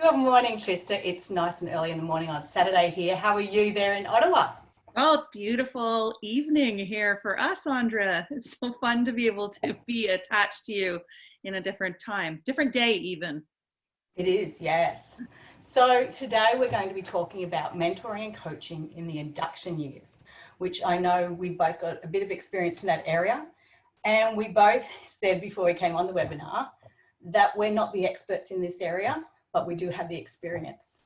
Good morning, Trista. It's nice and early in the morning on Saturday here. How are you there in Ottawa? Oh, it's beautiful evening here for us, Andrea. It's so fun to be able to be attached to you in a different time, different day even. It is, yes. So today we're going to be talking about mentoring and coaching in the induction years, which I know we both got a bit of experience in that area. And we both said before we came on the webinar that we're not the experts in this area, but we do have the experience.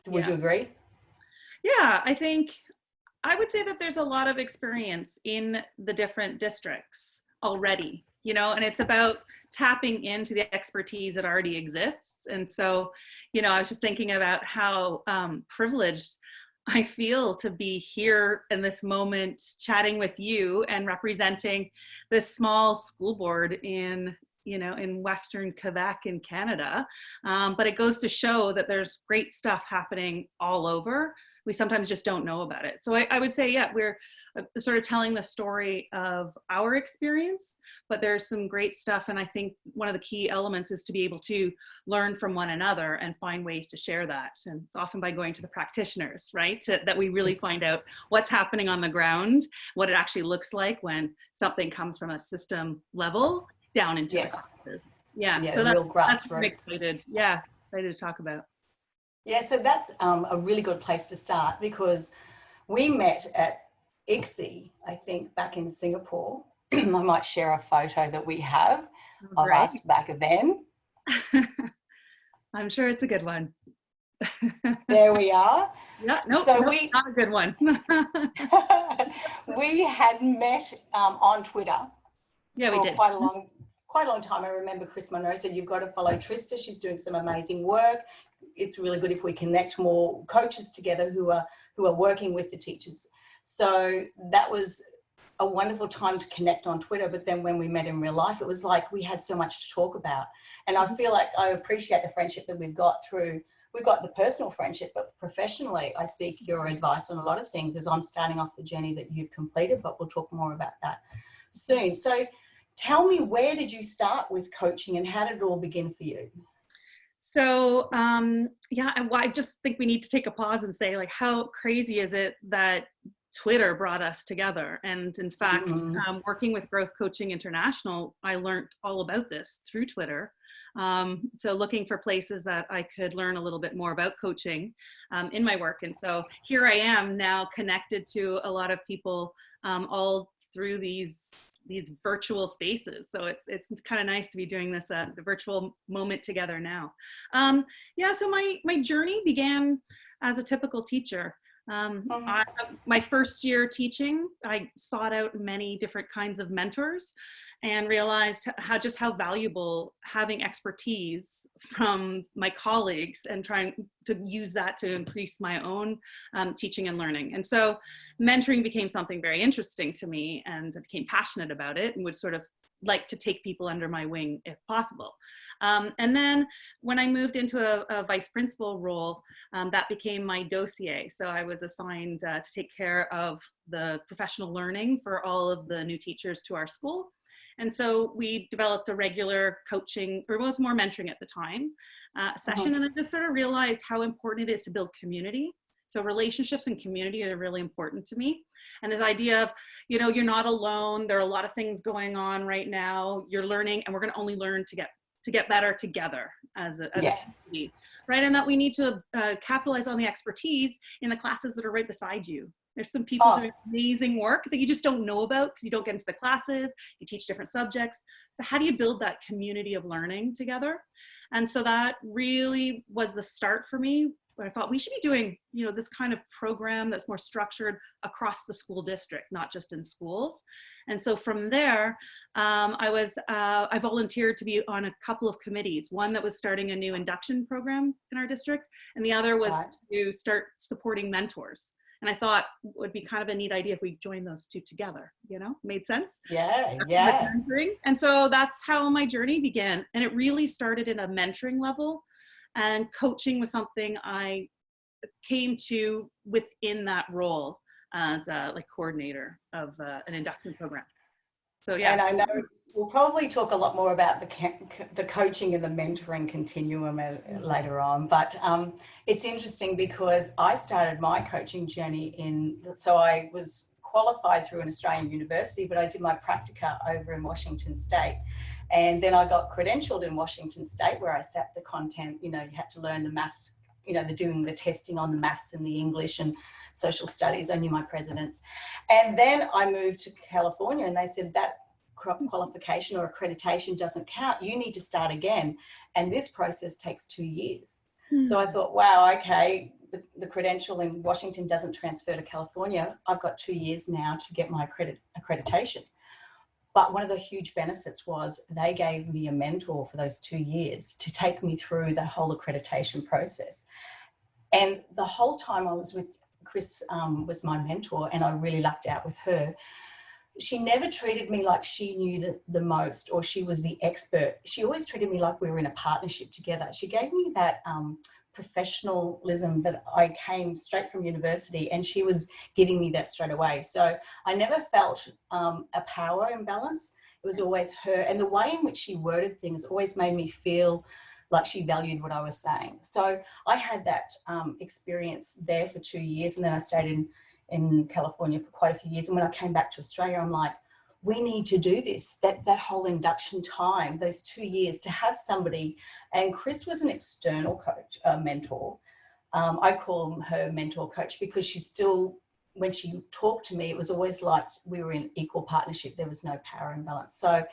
Would you agree? Yeah, I would say that there's a lot of experience in the different districts already, and it's about tapping into the expertise that already exists. And so, I was just thinking about how privileged I feel to be here in this moment, chatting with you and representing this small school board in Western Quebec in Canada. But it goes to show that there's great stuff happening all over. We sometimes just don't know about it. So I would say, yeah, we're sort of telling the story of our experience, but there's some great stuff. And I think one of the key elements is to be able to learn from one another and find ways to share that. And it's often by going to the practitioners, right? That we really find out what's happening on the ground, what it actually looks like when something comes from a system level down into the classes. Yeah, so real that's what I'm grassroots. excited. Yeah, excited to talk about. Yeah, so that's a really good place to start because we met at ICSI, I think, back in Singapore. I might share a photo that we have of us back then. I'm sure it's a good one. There we are. Yeah, not a good one. We had met on Twitter. Yeah, we did. Quite a long time. I remember Chris Monroe said, you've got to follow Trista. She's doing some amazing work. It's really good if we connect more coaches together who are working with the teachers. So that was a wonderful time to connect on Twitter. But then when we met in real life, it was like we had so much to talk about. And I feel like I appreciate the friendship that we've got the personal friendship, but professionally, I seek your advice on a lot of things as I'm starting off the journey that you've completed, but we'll talk more about that soon. So tell me, where did you start with coaching and how did it all begin for you? So, I just think we need to take a pause and say, like, how crazy is it that Twitter brought us together? And in fact, working with Growth Coaching International, I learned all about this through Twitter. So looking for places that I could learn a little bit more about coaching in my work. And so here I am now connected to a lot of people all through these virtual spaces. So it's kind of nice to be doing this the virtual moment together now. So my journey began as a typical teacher. My first year teaching, I sought out many different kinds of mentors and realized how valuable having expertise from my colleagues and trying to use that to increase my own teaching and learning. And so mentoring became something very interesting to me, and I became passionate about it and would sort of like to take people under my wing if possible. And then when I moved into a vice principal role, that became my dossier. So I was assigned to take care of the professional learning for all of the new teachers to our school. And so we developed a regular coaching, or it was more mentoring at the time, session. And I just sort of realized how important it is to build community. So relationships and community are really important to me. And this idea of, you're not alone. There are a lot of things going on right now. You're learning, and we're going to only learn to get better together as a community, right? And that we need to capitalize on the expertise in the classes that are right beside you. There's some people doing amazing work that you just don't know about because you don't get into the classes, you teach different subjects. So how do you build that community of learning together? And so that really was the start for me, where I thought we should be doing, this kind of program that's more structured across the school district, not just in schools. And so from there, I volunteered to be on a couple of committees, one that was starting a new induction program in our district, and the other was to start supporting mentors. And I thought it would be kind of a neat idea if we joined those two together, made sense? Yeah. And so that's how my journey began. And it really started in a mentoring level. And coaching was something I came to within that role as a coordinator of an induction program. So yeah. And I know we'll probably talk a lot more about the coaching and the mentoring continuum later on, but it's interesting because I started my coaching journey so I was qualified through an Australian university, but I did my practica over in Washington State. And then I got credentialed in Washington State, where I sat the content, you had to learn the maths, they're doing the testing on the maths and the English and social studies. I knew my presidents. And then I moved to California, and they said that qualification or accreditation doesn't count. You need to start again. And this process takes 2 years. So I thought, wow, okay, the credential in Washington doesn't transfer to California. I've got 2 years now to get my accreditation. But one of the huge benefits was they gave me a mentor for those 2 years to take me through the whole accreditation process. And the whole time I was with Chris, was my mentor, and I really lucked out with her. She never treated me like she knew the most or she was the expert. She always treated me like we were in a partnership together. She gave me that professionalism that I came straight from university, and she was giving me that straight away. So I never felt a power imbalance. It was always her. And the way in which she worded things always made me feel like she valued what I was saying. So I had that experience there for 2 years, and then I stayed in California for quite a few years. And when I came back to Australia, I'm like, we need to do this, that whole induction time, those 2 years, to have somebody. And Chris was an external coach, mentor. I call her mentor coach because she still, when she talked to me, it was always like we were in equal partnership. There was no power imbalance. So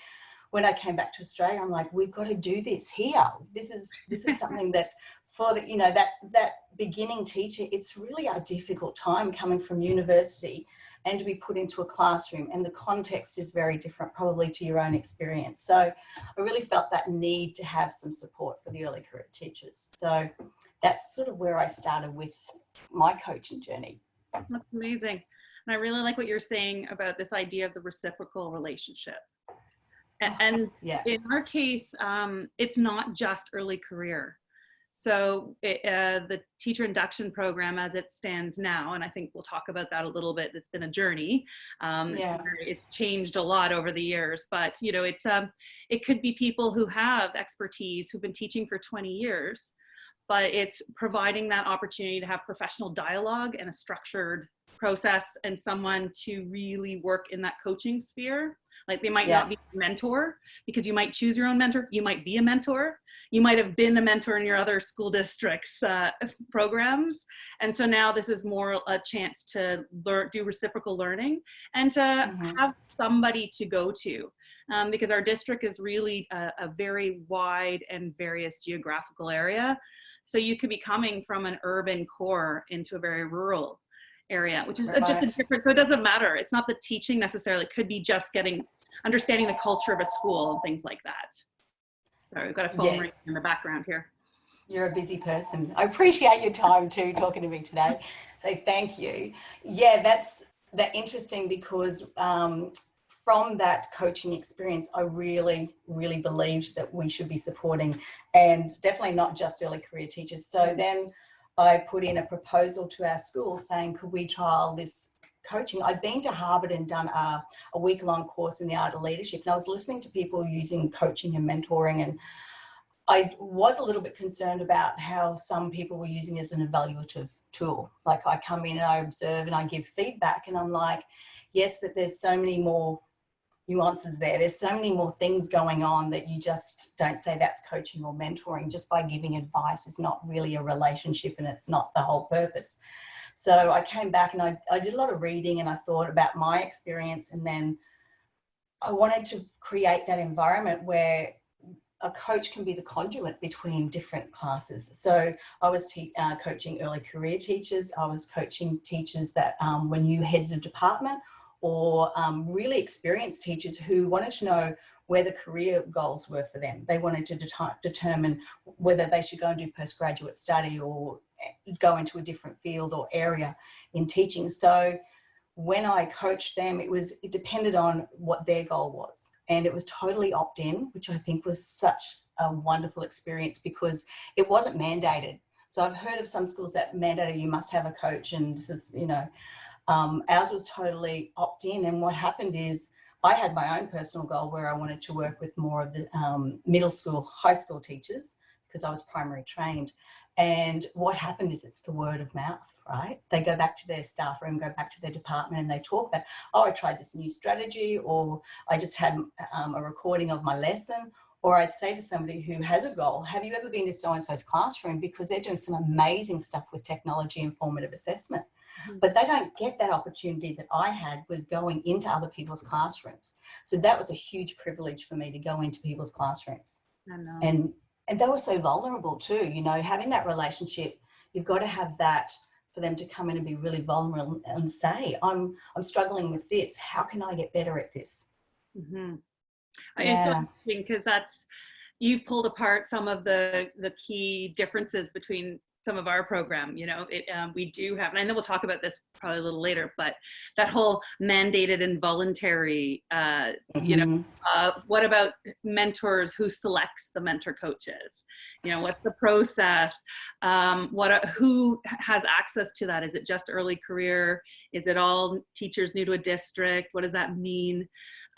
when I came back to Australia, I'm like, we've got to do this here. This is something that for the, that beginning teacher, it's really a difficult time coming from university and to be put into a classroom, and the context is very different probably to your own experience. So I really felt that need to have some support for the early career teachers. So that's sort of where I started with my coaching journey. That's amazing. And I really like what you're saying about this idea of the reciprocal relationship. And yeah. In our case, it's not just early career. So the teacher induction program as it stands now, and I think we'll talk about that a little bit, it's been a journey. It's changed a lot over the years, but it could be people who have expertise, who've been teaching for 20 years, but it's providing that opportunity to have professional dialogue and a structured process and someone to really work in that coaching sphere. Like they might not be a mentor, because you might choose your own mentor. You might be a mentor. You might have been a mentor in your other school districts programs. And so now this is more a chance to do reciprocal learning and to have somebody to go to. Because our district is really a very wide and various geographical area. So you could be coming from an urban core into a very rural area, which is just a different, so it doesn't matter. It's not the teaching necessarily. It could be just understanding the culture of a school and things like that. Sorry, we've got a phone ringing in the background here. You're a busy person. I appreciate your time too, talking to me today. So thank you. Yeah, that's interesting because from that coaching experience, I really, really believed that we should be supporting, and definitely not just early career teachers. So then I put in a proposal to our school saying, could we trial this coaching? I'd been to Harvard and done a week-long course in the art of leadership, and I was listening to people using coaching and mentoring, and I was a little bit concerned about how some people were using it as an evaluative tool. Like I come in and I observe and I give feedback, and I'm like, yes, but there's so many more nuances there. There's so many more things going on that you just don't say that's coaching or mentoring. Just by giving advice is not really a relationship, and it's not the whole purpose. So I came back and I did a lot of reading, and I thought about my experience, and then I wanted to create that environment where a coach can be the conduit between different classes. So I was coaching early career teachers. I was coaching teachers that were new heads of department, or really experienced teachers who wanted to know where the career goals were for them. They wanted to determine whether they should go and do postgraduate study or go into a different field or area in teaching. So when I coached them, it depended on what their goal was. And it was totally opt-in, which I think was such a wonderful experience because it wasn't mandated. So I've heard of some schools that mandated you must have a coach, and this is, ours was totally opt-in. And what happened is I had my own personal goal where I wanted to work with more of the middle school, high school teachers, because I was primary trained. And what happened is it's the word of mouth, right? They go back to their staff room, go back to their department, and they talk about, oh, I tried this new strategy, or I just had a recording of my lesson. Or I'd say to somebody who has a goal, have you ever been to so-and-so's classroom? Because they're doing some amazing stuff with technology and formative assessment. But they don't get that opportunity that I had with going into other people's classrooms. So that was a huge privilege for me to go into people's classrooms. I know. And they were so vulnerable too, you know, having that relationship, you've got to have that for them to come in and be really vulnerable and say, I'm struggling with this. How can I get better at this? Mm-hmm. Yeah. It's so interesting because you've pulled apart some of the key differences between some of our program. You know, we do have, and I know we'll talk about this probably a little later, but that whole mandated and voluntary, you know, what about mentors? Who selects the mentor coaches? You know, what's the process? Who has access to that? Is it just early career? Is it all teachers new to a district? What does that mean?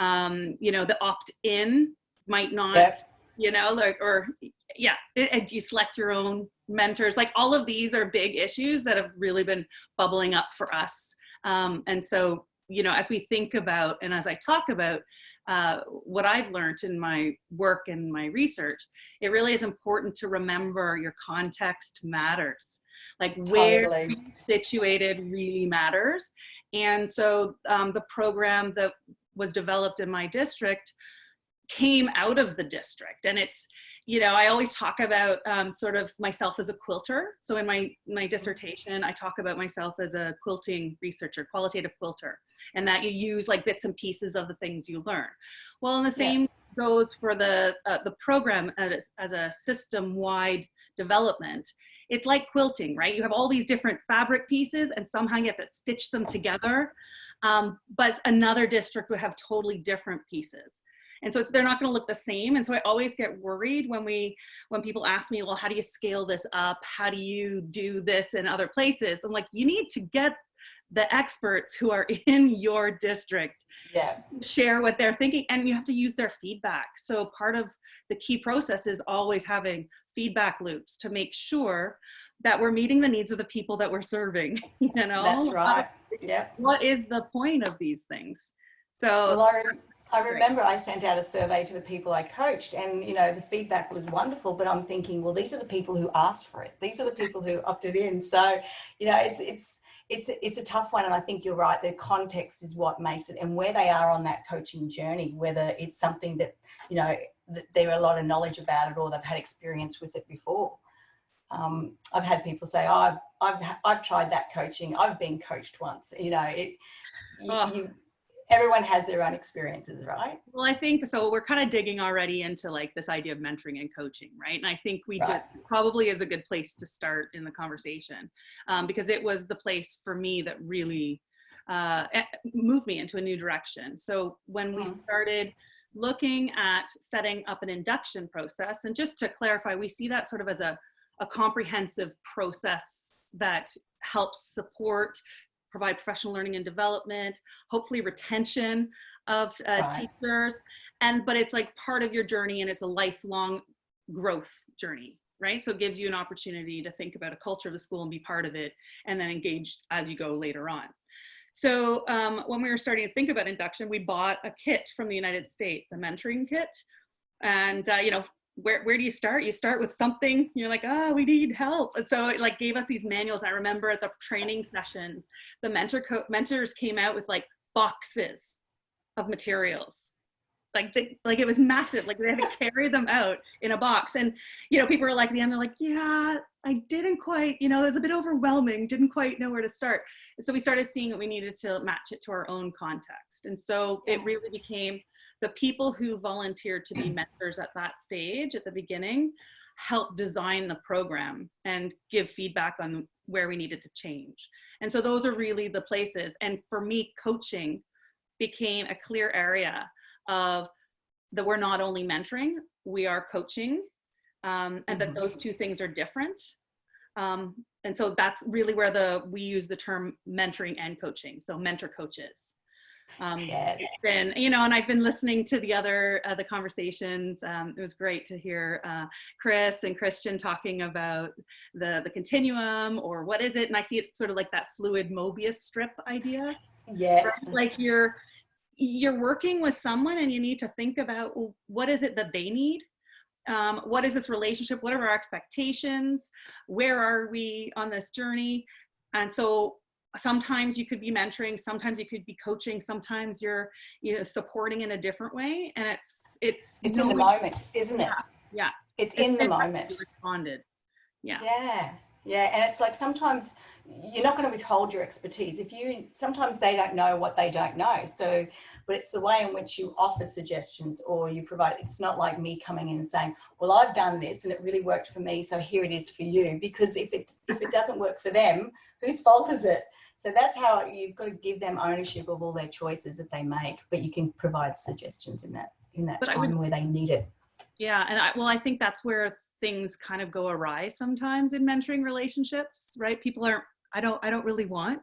You know, the opt-in might not, yes. You know, like, or yeah, do you select your own mentors? Like all of these are big issues that have really been bubbling up for us. And so, you know, as we think about, and as I talk about what I've learned in my work and my research, it really is important to remember your context matters. Like where you're situated really matters. And so the program that was developed in my district came out of the district. And it's, you know, I always talk about sort of myself as a quilter. So in my dissertation, I talk about myself as a quilting researcher, qualitative quilter, and that you use like bits and pieces of the things you learn. Well, and the same goes for the program as a system-wide development. It's like quilting, right? You have all these different fabric pieces and somehow you have to stitch them together. But another district would have totally different pieces. And so they're not going to look the same. And so I always get worried when people ask me, well, how do you scale this up? How do you do this in other places? I'm like, you need to get the experts who are in your district, share what they're thinking, and you have to use their feedback. So part of the key process is always having feedback loops to make sure that we're meeting the needs of the people that we're serving, you know? That's right. Yeah. What is the point of these things? So well, I remember I sent out a survey to the people I coached, and you know, the feedback was wonderful, but I'm thinking, well, these are the people who asked for it. These are the people who opted in. So, you know, it's a tough one. And I think you're right. The context is what makes it, and where they are on that coaching journey, whether it's something that, you know, that there are a lot of knowledge about it or they've had experience with it before. I've had people say, oh, I've tried that coaching. I've been coached once, you know, everyone has their own experiences, right? Well, I think so. We're kind of digging already into like this idea of mentoring and coaching, right? And I think probably is a good place to start in the conversation, because it was the place for me that really moved me into a new direction. So when we started looking at setting up an induction process, and just to clarify, we see that sort of as a comprehensive process that helps support, provide professional learning and development, hopefully retention of teachers, but it's like part of your journey, and it's a lifelong growth journey, right? So it gives you an opportunity to think about a culture of the school and be part of it, and then engage as you go later on. So when we were starting to think about induction, we bought a kit from the United States, a mentoring kit, and you know, where do you start? You start with something, you're like, oh, we need help. And so it like gave us these manuals. I remember at the training sessions, the mentors came out with like boxes of materials. Like it was massive. Like they had to carry them out in a box. And, you know, people were like, at the end, they're like, yeah, I didn't quite, you know, it was a bit overwhelming. Didn't quite know where to start. And so we started seeing that we needed to match it to our own context. And so it really became the people who volunteered to be mentors at that stage at the beginning helped design the program and give feedback on where we needed to change. And so those are really the places. And for me, coaching became a clear area of that we're not only mentoring, we are coaching, and that those two things are different. And so that's really where we use the term mentoring and coaching. So mentor coaches. Yes. It's been, and I've been listening to the conversations. It was great to hear Chris and Christian talking about the continuum, or what is it? And I see it sort of like that fluid Mobius strip idea. Yes. Right? Like you're working with someone and you need to think about, well, what is it that they need? What is this relationship? What are our expectations? Where are we on this journey? And so sometimes you could be mentoring, sometimes you could be coaching, sometimes you're supporting in a different way. And it's in the moment, isn't it? Yeah. It's in the moment. Responded. Yeah. Yeah. And it's like, sometimes you're not going to withhold your expertise. Sometimes they don't know what they don't know. So, but it's the way in which you offer suggestions or you provide. It's not like me coming in and saying, well, I've done this and it really worked for me, so here it is for you. Because if it doesn't work for them, whose fault is it? So that's how you've got to give them ownership of all their choices that they make, but you can provide suggestions in that time where they need it. Yeah, and I think that's where things kind of go awry sometimes in mentoring relationships, right? People are, I don't really want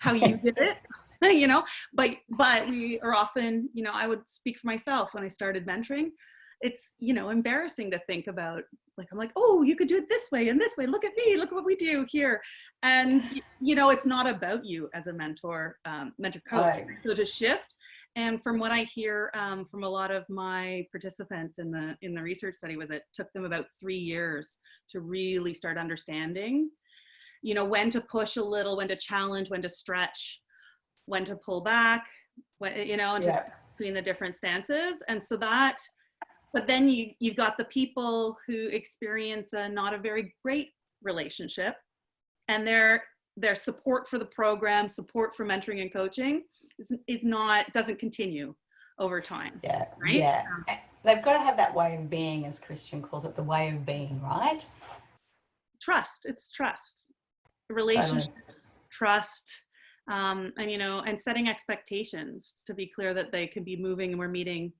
how you did it, but we are often, I would speak for myself when I started mentoring. It's, embarrassing to think about, like, I'm like, oh, you could do it this way and this way. Look at me, look at what we do here. And, it's not about you as a mentor coach. Right. So to shift. And from what I hear from a lot of my participants in the research study, was it took them about 3 years to really start understanding, when to push a little, when to challenge, when to stretch, when to pull back, and just between the different stances. And so that, but then you've got the people who experience not a very great relationship, and their support for the program, support for mentoring and coaching doesn't continue over time. Yeah, right? Yeah. They've got to have that way of being, as Christian calls it, the way of being, right? It's trust. Relationships, totally. Trust, and setting expectations to be clear that they can be moving and we're meeting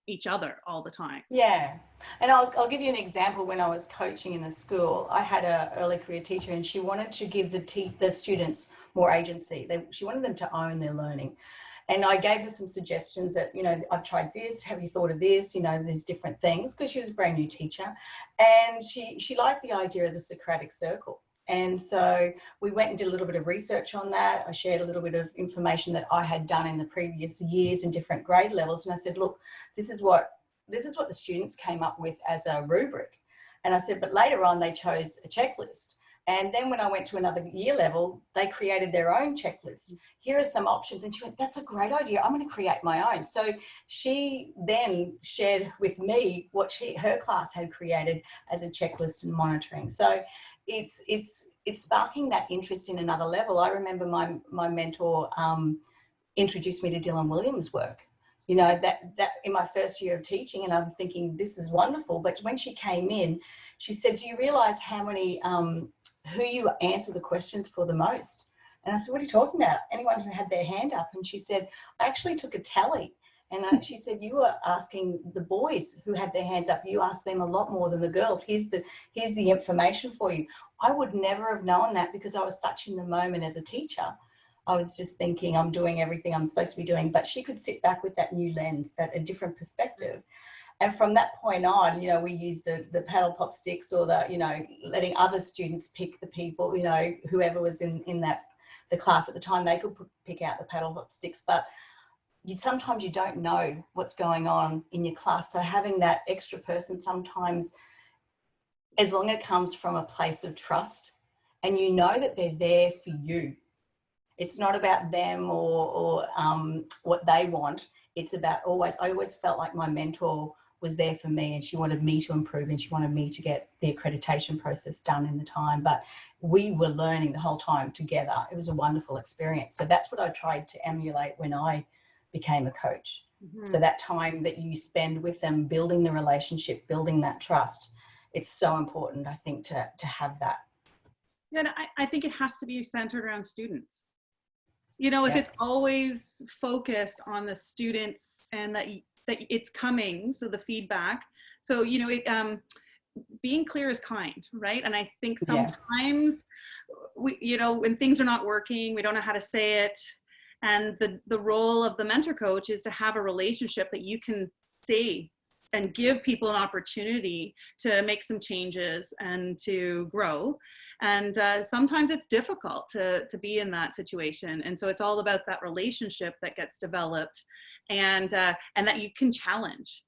each other all the time. Yeah. And I'll give you an example. When I was coaching in the school, I had an early career teacher, and she wanted to give the students more agency. She wanted them to own their learning. And I gave her some suggestions that, I've tried this, have you thought of this? There's different things, because she was a brand new teacher. And she liked the idea of the Socratic Circle. And so we went and did a little bit of research on that. I shared a little bit of information that I had done in the previous years in different grade levels. And I said, look, this is what the students came up with as a rubric. And I said, but later on they chose a checklist. And then when I went to another year level, they created their own checklist. Here are some options. And she went, that's a great idea. I'm going to create my own. So she then shared with me what her class had created as a checklist and monitoring. So it's sparking that interest in another level. I remember my mentor introduced me to Dylan Williams' work. That in my first year of teaching, and I'm thinking, this is wonderful. But when she came in, she said, do you realize how many who you answer the questions for the most? And I said, what are you talking about? Anyone who had their hand up. And she said, I actually took a tally. And she said, you were asking the boys who had their hands up, you asked them a lot more than the girls. Here's the information for you. I would never have known that, because I was such in the moment as a teacher. I was just thinking I'm doing everything I'm supposed to be doing, but she could sit back with that new lens, a different perspective. And from that point on, we used the paddle pop sticks, or letting other students pick the people, whoever was in the class at the time, they could pick out the paddle pop sticks. But sometimes you don't know what's going on in your class. So having that extra person sometimes, as long as it comes from a place of trust and that they're there for you. It's not about them or what they want. It's about I always felt like my mentor was there for me, and she wanted me to improve, and she wanted me to get the accreditation process done in the time. But we were learning the whole time together. It was a wonderful experience. So that's what I tried to emulate when I became a coach. Mm-hmm. So that time that you spend with them, building the relationship, building that trust, it's so important, I think, to have that. Yeah, and I think it has to be centered around students. If it's always focused on the students and that it's coming, so the feedback. So, being clear is kind, right? And I think sometimes we, when things are not working, we don't know how to say it. And the role of the mentor coach is to have a relationship that you can see and give people an opportunity to make some changes and to grow. And sometimes it's difficult to be in that situation. And so it's all about that relationship that gets developed, and that you can challenge.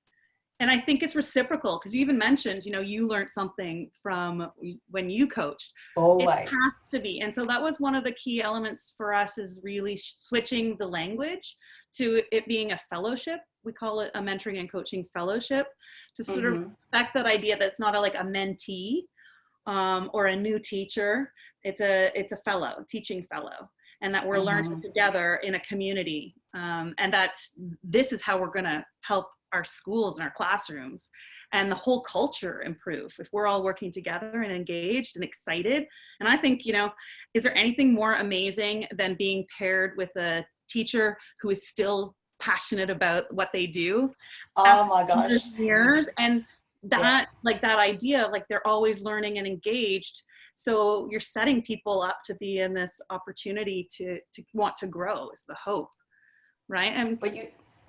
And I think it's reciprocal, because you even mentioned, you know, you learned something from when you coached. Always. It has to be. And so that was one of the key elements for us, is really switching the language to it being a fellowship. We call it a mentoring and coaching fellowship, to sort of respect that idea that it's not like a mentee or a new teacher. It's a fellow, teaching fellow, and that we're learning together in a community. And that this is how we're going to help our schools and our classrooms and the whole culture improve if we're all working together and engaged and excited. And I think, you know, is there anything more amazing than being paired with a teacher who is still passionate about what they do? Oh my gosh. Years, and that, like that idea, like they're always learning and engaged. So you're setting people up to be in this opportunity to want to grow, is the hope, right? And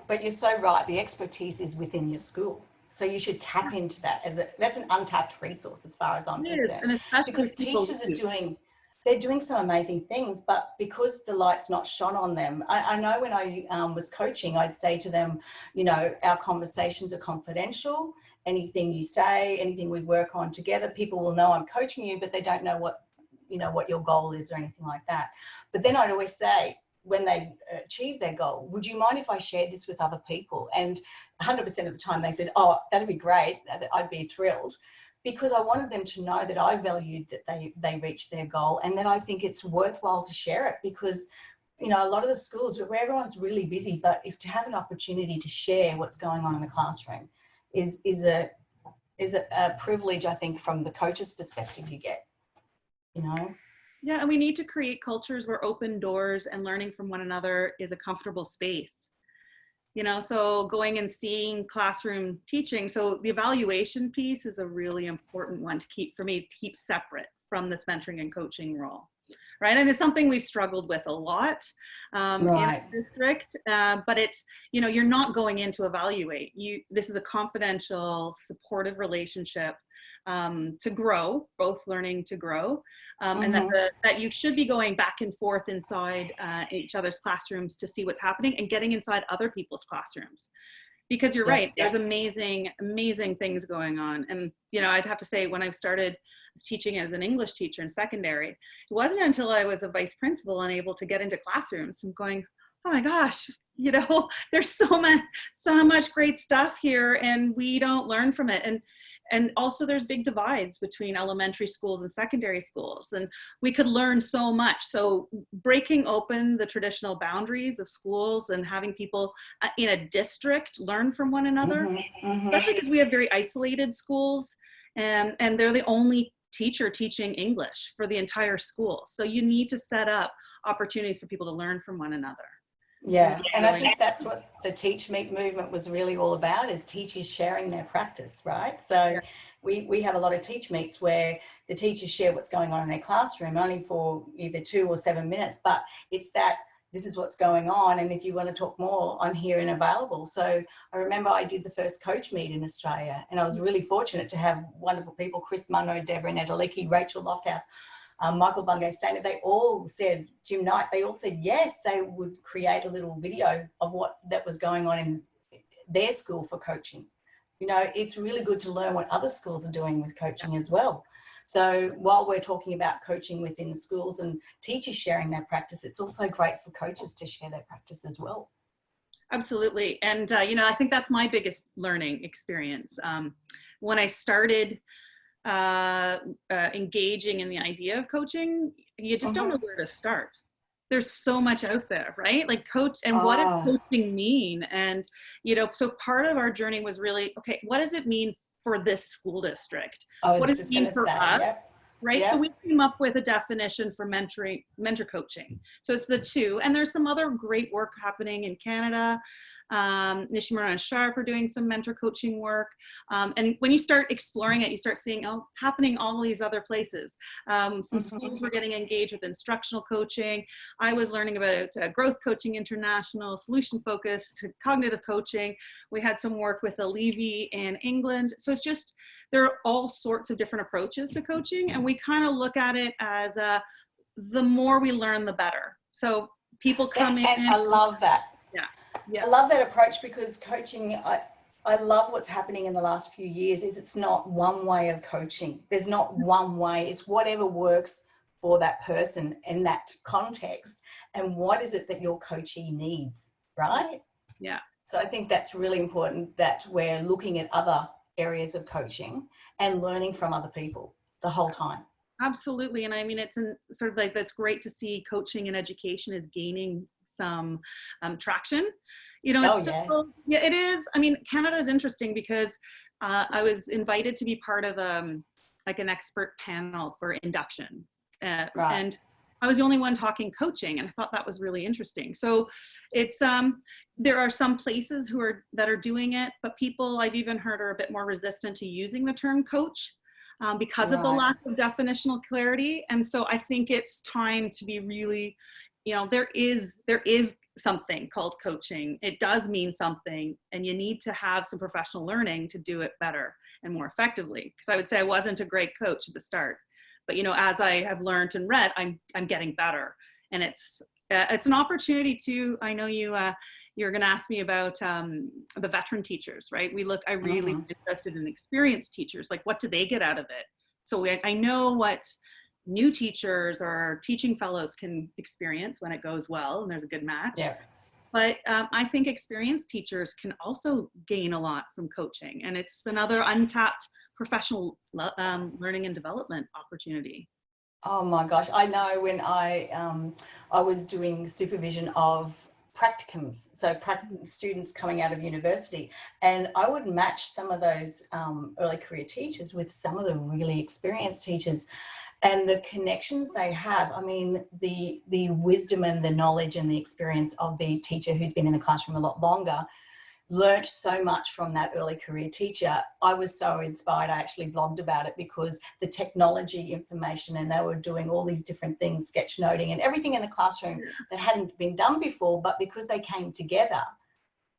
But you're so right. The expertise is within your school. So you should tap into that that's an untapped resource as far as I'm concerned. Because teachers they're doing some amazing things, but because the light's not shone on them, I know when I was coaching, I'd say to them, you know, our conversations are confidential. Anything you say, anything we work on together, people will know I'm coaching you, but they don't know what your goal is or anything like that. But then I'd always say, when they achieve their goal, would you mind if I shared this with other people? And 100% of the time they said, oh, that'd be great. I'd be thrilled, because I wanted them to know that I valued that they reached their goal, and that I think it's worthwhile to share it, because, you know, a lot of the schools where everyone's really busy, but if to have an opportunity to share what's going on in the classroom is a privilege, I think, from the coach's perspective you get, you know? Yeah, and we need to create cultures where open doors and learning from one another is a comfortable space. You know, so going and seeing classroom teaching. So the evaluation piece is a really important one to keep separate from this mentoring and coaching role, right? And it's something we've struggled with a lot in the district, but it's, you know, you're not going in to evaluate. This is a confidential, supportive relationship to grow, both learning to grow, and that you should be going back and forth inside each other's classrooms to see what's happening, and getting inside other people's classrooms, because you're right, there's amazing things going on. And, you know, I'd have to say, when I started teaching as an English teacher in secondary, it wasn't until I was a vice principal and able to get into classrooms and going, oh my gosh, you know, there's so much great stuff here, and we don't learn from it. And also there's big divides between elementary schools and secondary schools, and we could learn so much. So breaking open the traditional boundaries of schools and having people in a district learn from one another, especially because we have very isolated schools, and they're the only teacher teaching English for the entire school. So you need to set up opportunities for people to learn from one another. Yeah, and I think that's what the Teach Meet movement was really all about, is teachers sharing their practice, right? So we have a lot of Teach Meets where the teachers share what's going on in their classroom, only for either 2 or 7 minutes, but it's that this is what's going on, and if you want to talk more, I'm here and available. So I remember I did the first Coach Meet in Australia, and I was really fortunate to have wonderful people, Chris Munro, Deborah Nedelicki, Rachel Lofthouse, Michael Bungay Stainer. They all said, Jim Knight, they all said yes, they would create a little video of what that was going on in their school for coaching. You know, it's really good to learn what other schools are doing with coaching as well. So while we're talking about coaching within schools and teachers sharing their practice, it's also great for coaches to share their practice as well. Absolutely. And, you know, I think that's my biggest learning experience. When I started engaging in the idea of coaching, you just don't know where to start. There's so much out there, right? Like coach, and what does coaching mean? And, you know, so part of our journey was really, okay, what does it mean for this school district? What does it mean for us? Right? So we came up with a definition for mentor coaching. So it's the two, and there's some other great work happening in Canada Nishimura and Sharp are doing some mentor coaching work. And when you start exploring it, you start seeing, oh, it's happening all these other places. Some schools were getting engaged with instructional coaching. I was learning about growth coaching international, solution focused, cognitive coaching. We had some work with Levy in England. So it's just, there are all sorts of different approaches to coaching. And we kind of look at it as the more we learn, the better. So people come in. And I love that. Yeah. I love that approach, because coaching, I love what's happening in the last few years is it's not one way of coaching. There's not one way. It's whatever works for that person in that context. And what is it that your coachee needs, right? Yeah. So I think that's really important, that we're looking at other areas of coaching and learning from other people the whole time. Absolutely. And I mean, it's sort of like, that's great to see coaching and education is gaining some traction. You know, it's still, yeah, it is. I mean, Canada is interesting because I was invited to be part of like an expert panel for Induction. Right. And I was the only one talking coaching, and I thought that was really interesting. So it's, there are some places that are doing it, but people I've even heard are a bit more resistant to using the term coach because of the lack of definitional clarity. And so I think it's time to be really, you know, there is something called coaching. It does mean something, and you need to have some professional learning to do it better and more effectively. Because I would say I wasn't a great coach at the start, but you know, as I have learned and read, I'm getting better. And it's an opportunity to, I know you're going to ask me about the veteran teachers, right? I really interested in experienced teachers, like what do they get out of it? So I know what new teachers or teaching fellows can experience when it goes well and there's a good match. Yeah. But I think experienced teachers can also gain a lot from coaching, and it's another untapped professional learning and development opportunity. Oh my gosh, I know when I was doing supervision of practicums, so students coming out of university, and I would match some of those early career teachers with some of the really experienced teachers. And the connections they have, I mean, the wisdom and the knowledge and the experience of the teacher who's been in the classroom a lot longer, learnt so much from that early career teacher. I was so inspired. I actually blogged about it, because the technology information, and they were doing all these different things, sketchnoting and everything in the classroom that hadn't been done before, but because they came together,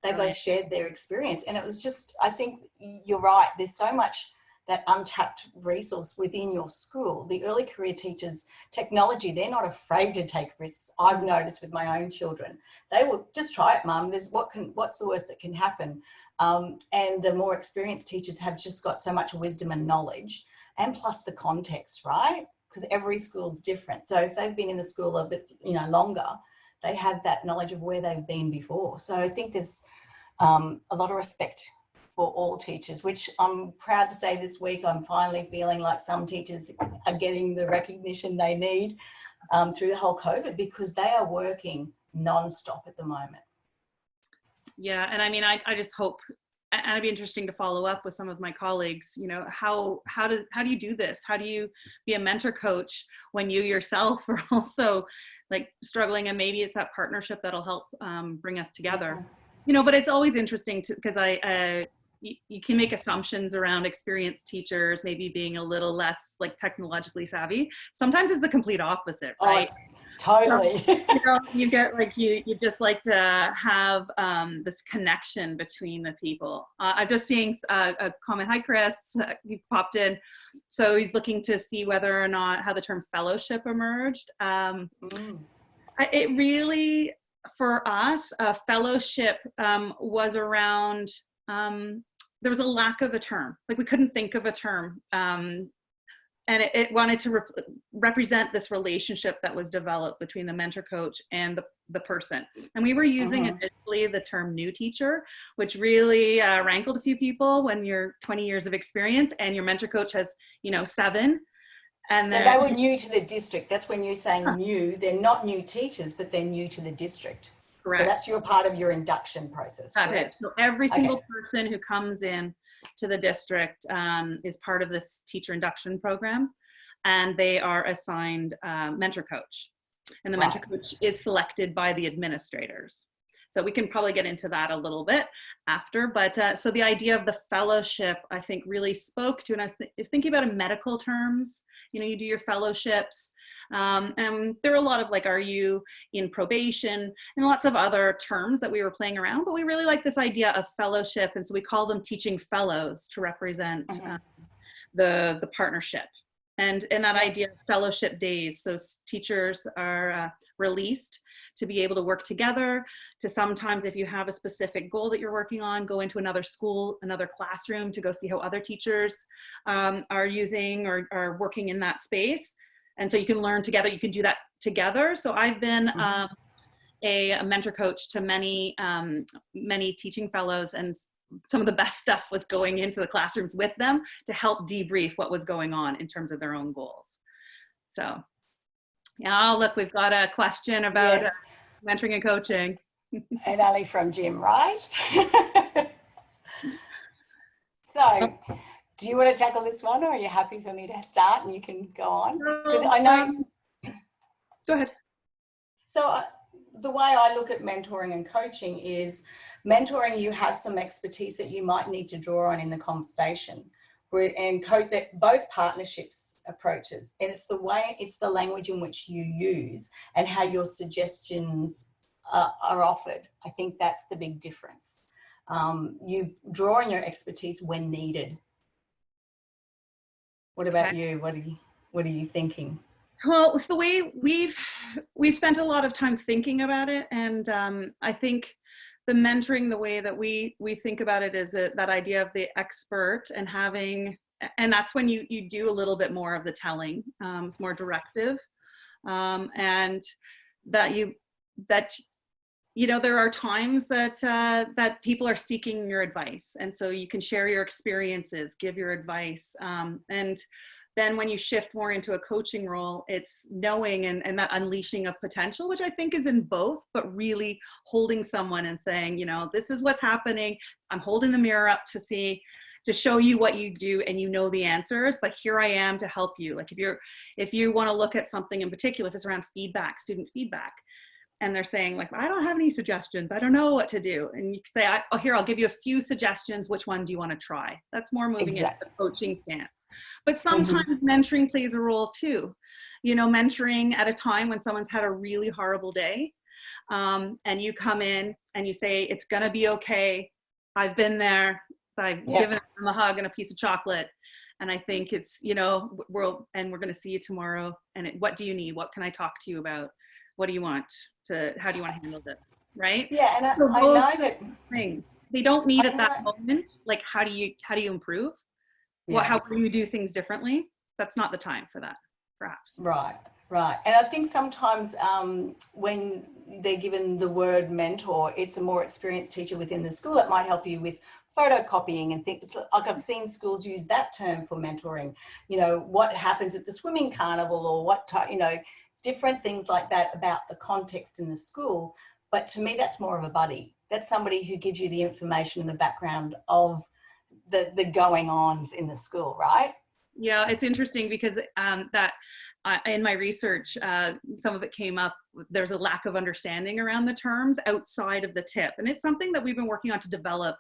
they both shared their experience. And it was just, I think you're right, there's so much that untapped resource within your school. The early career teachers, technology, they're not afraid to take risks. I've noticed with my own children, they will just try it, mum. What's the worst that can happen? And the more experienced teachers have just got so much wisdom and knowledge, and plus the context, right? Because every school's different. So if they've been in the school a bit, longer, they have that knowledge of where they've been before. So I think there's a lot of respect for all teachers, which I'm proud to say this week, I'm finally feeling like some teachers are getting the recognition they need through the whole COVID, because they are working non-stop at the moment. Yeah, and I mean, I just hope, and it'd be interesting to follow up with some of my colleagues, how do you do this? How do you be a mentor coach when you yourself are also like struggling, and maybe it's that partnership that'll help bring us together. But it's always interesting because you can make assumptions around experienced teachers maybe being a little less like technologically savvy. Sometimes it's the complete opposite, right? Oh, totally. So, you get like, you just like to have this connection between the people. I'm just seeing a comment. Hi, Chris, you popped in. So he's looking to see whether or not how the term fellowship emerged. It really, for us, fellowship was around, there was a lack of a term. Like we couldn't think of a term. And it wanted to represent this relationship that was developed between the mentor coach and the person. And we were using initially the term new teacher, which really rankled a few people when you're 20 years of experience and your mentor coach has, 7. And so they were new to the district. That's when you're saying new. They're not new teachers, but they're new to the district. Correct. So that's your part of your induction process. Correct? So every single person who comes in to the district is part of this teacher induction program, and they are assigned mentor coach. And the mentor coach is selected by the administrators. So we can probably get into that a little bit after, but so the idea of the fellowship, I think, really spoke to, and I was thinking about in medical terms, you know, you do your fellowships, and there are a lot of like, are you in probation, and lots of other terms that we were playing around, but we really like this idea of fellowship, and so we call them teaching fellows to represent the partnership. And that idea of fellowship days, so teachers are released to be able to work together, to sometimes, if you have a specific goal that you're working on, go into another school, another classroom to go see how other teachers are using or are working in that space. And so you can learn together, you can do that together. So I've been a mentor coach to many teaching fellows, and some of the best stuff was going into the classrooms with them to help debrief what was going on in terms of their own goals. So yeah, look, we've got a question about mentoring and coaching. And Ali from Jim, right? So, do you want to tackle this one, or are you happy for me to start and you can go on? Because I know. Go ahead. So the way I look at mentoring and coaching is mentoring, you have some expertise that you might need to draw on in the conversation, and coach that both partnerships approaches, and it's the language in which you use and how your suggestions are offered. I think that's the big difference. You draw on your expertise when needed. What about you? What are you thinking? Well, it's the way we've spent a lot of time thinking about it, and I think the mentoring, the way that we think about it, is that idea of the expert and having, and that's when you do a little bit more of the telling. It's more directive, and that you know, there are times that that people are seeking your advice, and so you can share your experiences, give your advice, and then when you shift more into a coaching role, it's knowing and that unleashing of potential, which I think is in both, but really holding someone and saying, you know, this is what's happening. I'm holding the mirror up to show you what you do, and you know the answers, but here I am to help you. Like if you want to look at something in particular, if it's around feedback, student feedback, and they're saying like, I don't have any suggestions, I don't know what to do. And you say, here, I'll give you a few suggestions. Which one do you want to try? That's more moving into the coaching stance. But sometimes mentoring plays a role too. You know, mentoring at a time when someone's had a really horrible day, and you come in and you say, it's gonna be okay. I've been there. I've given them a hug and a piece of chocolate. And I think it's, you know, we're gonna see you tomorrow. And what do you need? What can I talk to you about? What do you want how do you want to handle this, right? Yeah, and so I know that things they don't need at that moment. Like, how do you improve? How do you do things differently? That's not the time for that, perhaps. Right. And I think sometimes when they're given the word mentor, it's a more experienced teacher within the school that might help you with photocopying and things. Like I've seen schools use that term for mentoring. You know, what happens at the swimming carnival, or you know, different things like that about the context in the school. But to me, that's more of a buddy. That's somebody who gives you the information and the background of the going-ons in the school, right? Yeah, it's interesting because in my research, some of it came up, there's a lack of understanding around the terms outside of the tip. And it's something that we've been working on to develop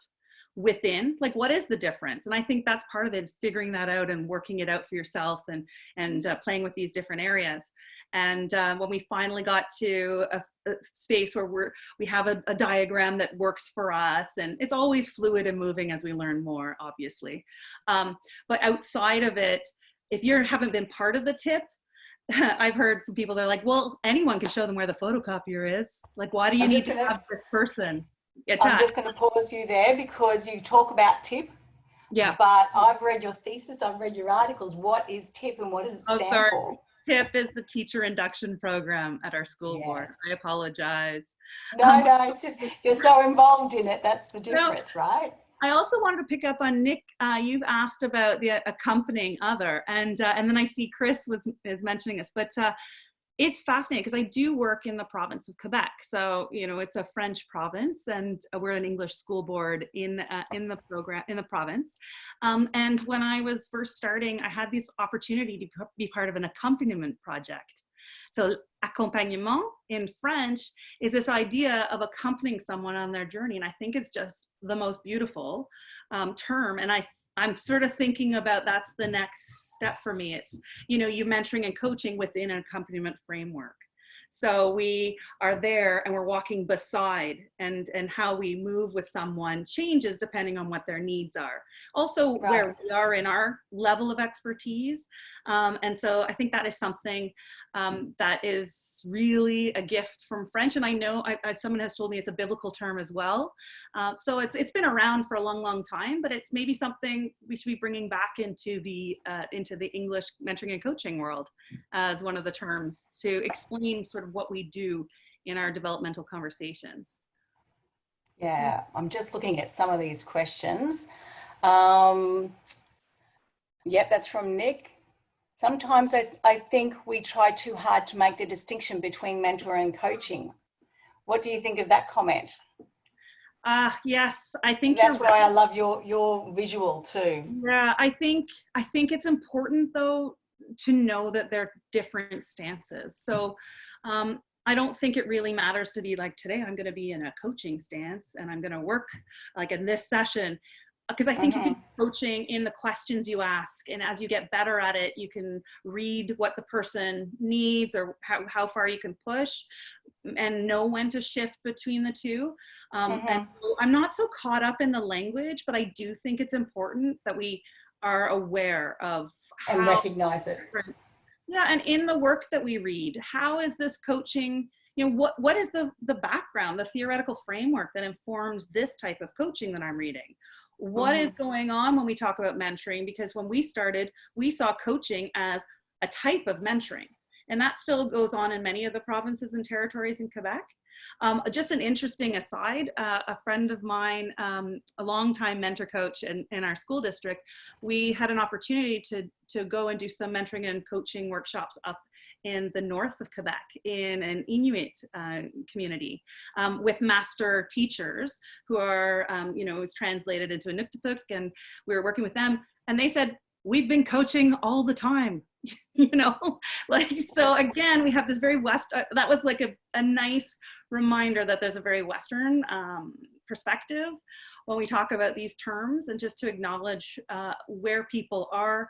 within, like, what is the difference? And I think that's part of it, is figuring that out and working it out for yourself and playing with these different areas. And when we finally got to a space where we have a diagram that works for us, and it's always fluid and moving as we learn more, obviously. But outside of it, if you haven't been part of the tip, I've heard from people, they're like, well, anyone can show them where the photocopier is. Like, why do you need to have this person attached? I'm just going to pause you there because you talk about tip. Yeah. But I've read your thesis, I've read your articles. What is TIP and what does it stand for? TIP is the teacher induction program at our school board. I apologize. No, it's just you're so involved in it. That's the difference, right? I also wanted to pick up on Nick. You've asked about the accompanying other, and then I see Chris is mentioning this, but it's fascinating because I do work in the province of Quebec. So, you know, it's a French province, and we're an English school board in the province. And when I was first starting, I had this opportunity to be part of an accompaniment project. So accompagnement in French is this idea of accompanying someone on their journey. And I think it's just the most beautiful term. And I'm sort of thinking about that's the next step for me. It's, you mentoring and coaching within an accompaniment framework. So we are there and we're walking beside, and how we move with someone changes depending on what their needs are. Also, right, where we are in our level of expertise. And so I think that is something that is really a gift from French. And I know someone has told me it's a biblical term as well. So it's been around for a long, long time, but it's maybe something we should be bringing back into the English mentoring and coaching world as one of the terms to explain sort of what we do in our developmental conversations. Yeah, I'm just looking at some of these questions. Yep, that's from Nick. Sometimes I think we try too hard to make the distinction between mentoring and coaching. What do you think of that comment? Yes, I think that's why I love your visual too. Yeah, I think it's important though to know that they're different stances. So I don't think it really matters to be like, today I'm going to be in a coaching stance and I'm going to work like in this session, because I think you can be coaching in the questions you ask, and as you get better at it, you can read what the person needs or how far you can push and know when to shift between the two. And so I'm not so caught up in the language, but I do think it's important that we are aware of how and recognize it. Yeah, and in the work that we read, how is this coaching, what is the background, the theoretical framework that informs this type of coaching that I'm reading? What is going on when we talk about mentoring? Because when we started, we saw coaching as a type of mentoring, and that still goes on in many of the provinces and territories in Quebec. Just an interesting aside, a friend of mine, a longtime mentor coach in our school district, we had an opportunity to go and do some mentoring and coaching workshops up in the north of Quebec in an Inuit community with master teachers who are, it was translated into Inuktitut, and we were working with them, and they said, we've been coaching all the time. So again, we have this very that was like a nice reminder that there's a very Western perspective when we talk about these terms, and just to acknowledge where people are,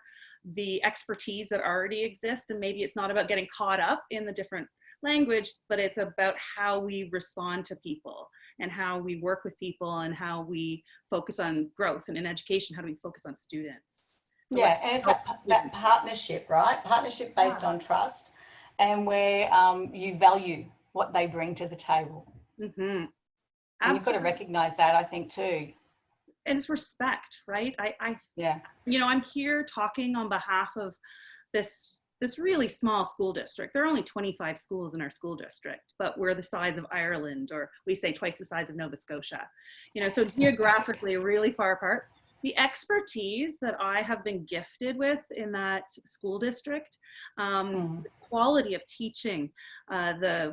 the expertise that already exists, and maybe it's not about getting caught up in the different language, but it's about how we respond to people and how we work with people and how we focus on growth, and in education, how do we focus on students? So yeah, and it's that partnership, right? Partnership based on trust, and where you value what they bring to the table. And you've got to recognize that, I think, too. And it's respect, right? I'm here talking on behalf of this really small school district. There are only 25 schools in our school district, but we're the size of Ireland, or we say twice the size of Nova Scotia. So geographically really far apart. The expertise that I have been gifted with in that school district, the quality of teaching,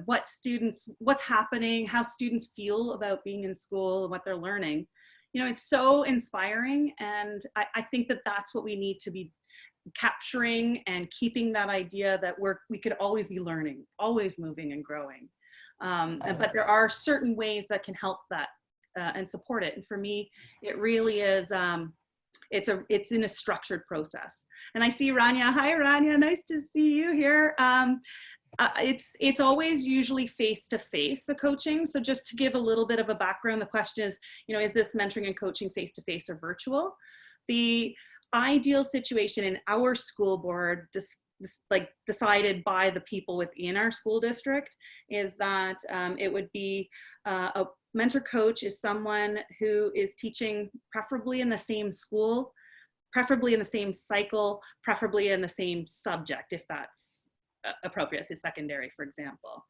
what's happening, how students feel about being in school and what they're learning, it's so inspiring. And I think that that's what we need to be capturing, and keeping that idea that we could always be learning, always moving and growing. But there are certain ways that can help that and support it. And for me, it really is, it's in a structured process. And I see Rania. Hi, Rania. Nice to see you here. It's always usually face-to-face, the coaching. So just to give a little bit of a background, the question is, is this mentoring and coaching face-to-face or virtual? The ideal situation in our school board, decided by the people within our school district, is that it would be a mentor coach is someone who is teaching preferably in the same school, preferably in the same cycle, preferably in the same subject, if that's appropriate, the secondary, for example.